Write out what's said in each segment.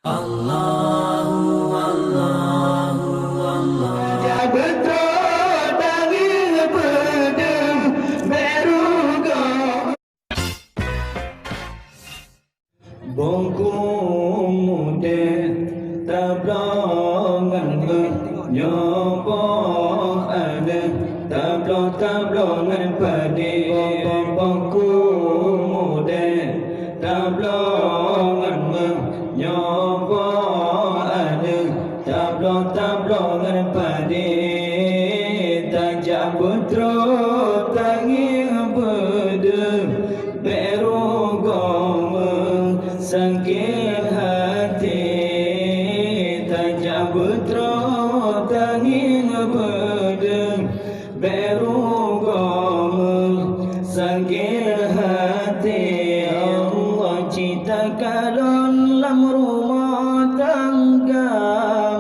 Allahu Allahu Allah Jabatra dari pedang beruga Bongku muda tablongan nyopo ada tablongan padi bongku muda tablongan nyopo ada tablongan padi tajak putro tangi pedang beruga sakit hati tajak putra tanging pedang beruga sakit hati Allah ciptakan dalam rumah tangga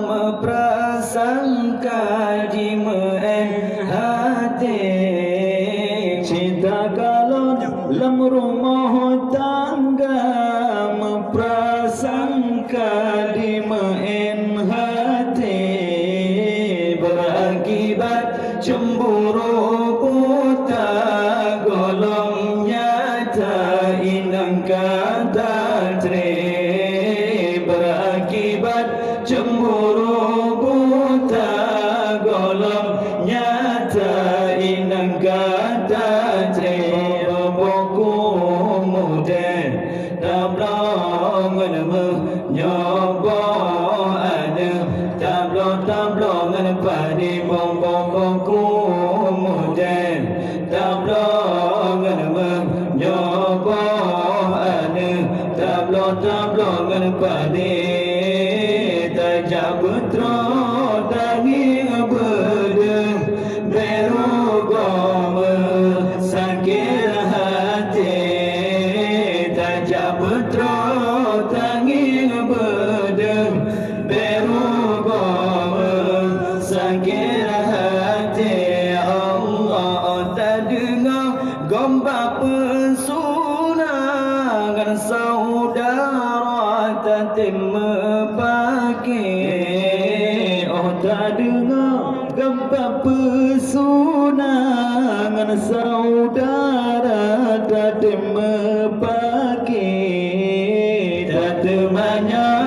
memprasangka jimen hati ciptakan dalam rumah tangga memprasangka di main hati berakibat cemburu buta golong nyata inang kata berakibat cemburu buta golong nyata inang kata boku muda tablongan nyoba ada tablongan padi boku muda tablongan nyoba ada tablongan padi tajak putra tangi pedang beruga sakit hati tajak putra tangi pedang beruga sakit hati Allah tak dengar gombak pesunangan saudara tatim pakai oh tak dengar gombak pesunangan saudara tatim pakai tak temanya